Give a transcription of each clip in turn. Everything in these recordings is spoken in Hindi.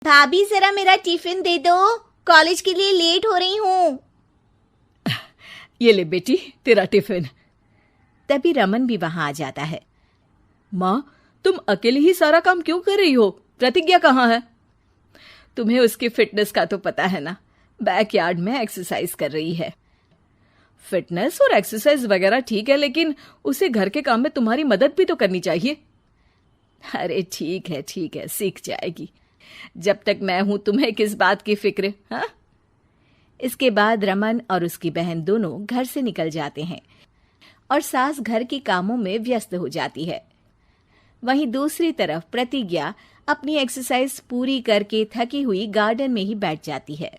भाभी जरा मेरा टिफिन दे दो, कॉलेज के लिए लेट हो रही हूँ। ये ले बेटी तेरा टिफिन। तभी रमन भी वहां आ जाता है। माँ, तुम अकेले ही सारा काम क्यों कर रही हो? प्रतिज्ञा कहाँ है? तुम्हें उसकी फिटनेस का तो पता है ना, बैकयार्ड में एक्सरसाइज कर रही है। फिटनेस और एक्सरसाइज वगैरह ठीक है, लेकिन उसे घर के काम में तुम्हारी मदद भी तो करनी चाहिए। अरे ठीक है, सीख जाएगी। जब तक मैं हूं तुम्हें किस बात की फिक्र? हाँ। इसके बाद रमन और उसकी बहन दोनों घर से निकल जाते हैं और सास घर के कामों में व्यस्त हो जाती है। वहीं दूसरी तरफ प्रतिज्ञा अपनी एक्सरसाइज पूरी करके थकी हुई गार्डन में ही बैठ जाती है।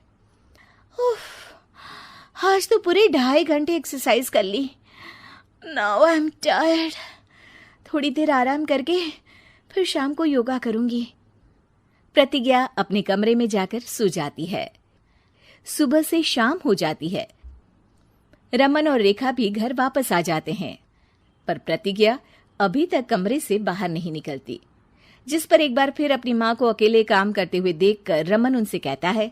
आज तो पूरे 2.5 घंटे एक्सरसाइज कर ली। Now I am tired. थोड़ी देर आराम करके फिर शाम को योगा करूंगी। प्रतिज्ञा अपने कमरे में जाकर सो जाती है। सुबह से शाम हो जाती है। रमन और रेखा भी घर वापस आ जाते हैं, पर प्रतिज्ञा अभी तक कमरे से बाहर नहीं निकलती, जिस पर एक बार फिर अपनी माँ को अकेले काम करते हुए देखकर रमन उनसे कहता है,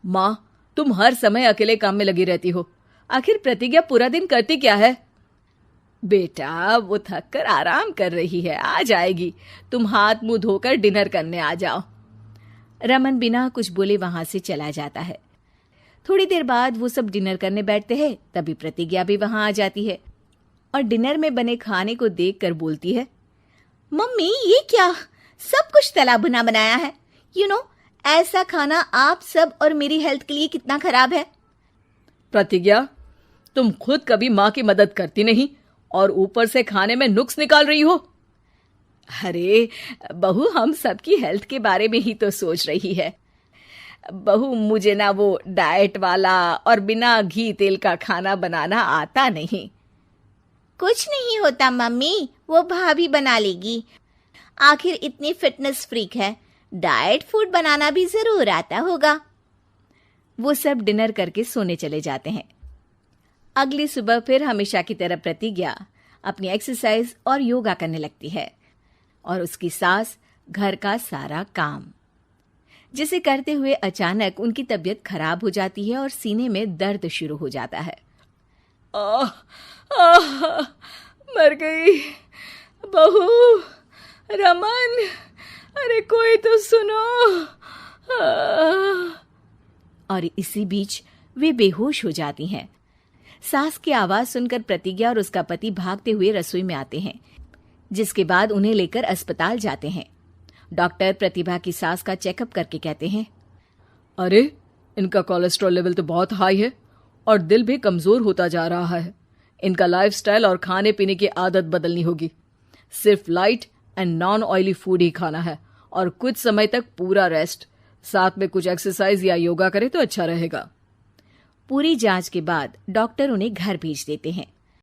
माँ, तुम हर समय अकेले काम में लगी रहती हो। आखिर प्रतिज्ञा पूरा दिन करती क्या है? बेटा, वो थक कर आराम कर रही है, आ जाएगी। तुम हाथ मुंह धोकर डिनर करने आ जाओ। रमन बिना कुछ बोले वहां से चला जाता है। थोड़ी देर बाद वो सब डिनर करने बैठते हैं। तभी प्रतिज्ञा भी वहां आ जाती है और डिनर में बने खाने को देखकर बोलती है, मम्मी ये क्या, सब कुछ तला भुना बनाया है। ऐसा खाना आप सब और मेरी हेल्थ के लिए कितना खराब है। प्रतिज्ञा, तुम खुद कभी माँ की मदद करती नहीं और ऊपर से खाने में नुक्स निकाल रही हो। अरे बहू, हम सबकी हेल्थ के बारे में ही तो सोच रही है। बहू, मुझे ना वो डाइट वाला और बिना घी तेल का खाना बनाना आता नहीं। कुछ नहीं होता मम्मी, वो भाभी बना लेगी। आखिर इतनी फिटनेस फ्रीक है, डाइट फूड बनाना भी जरूर आता होगा। वो सब डिनर करके सोने चले जाते हैं। अगली सुबह फिर हमेशा की तरह प्रतिज्ञा अपनी एक्सरसाइज और योगा करने लगती है और उसकी सास घर का सारा काम, जिसे करते हुए अचानक उनकी तबीयत खराब हो जाती है और सीने में दर्द शुरू हो जाता है। मर गई बहू। रमन, अरे कोई तो सुनो। और इसी बीच वे बेहोश हो जाती हैं। सास की आवाज सुनकर प्रतिज्ञा और उसका पति भागते हुए रसोई में आते हैं, जिसके बाद उन्हें लेकर अस्पताल जाते हैं। डॉक्टर प्रतिभा की सास का चेकअप करके कहते हैं, अरे इनका कोलेस्ट्रॉल लेवल तो बहुत हाई है और दिल भी कमजोर होता जा रहा है। इनका लाइफस्टाइल और खाने पीने की आदत बदलनी होगी। सिर्फ light and non oily food ही खाना है और कुछ समय तक पूरा रेस्ट, साथ में कुछ एक्सरसाइज या योगा करे तो अच्छा रहेगा। पूरी जांच के बाद डॉक्टर उन्हें घर भेज देते हैं।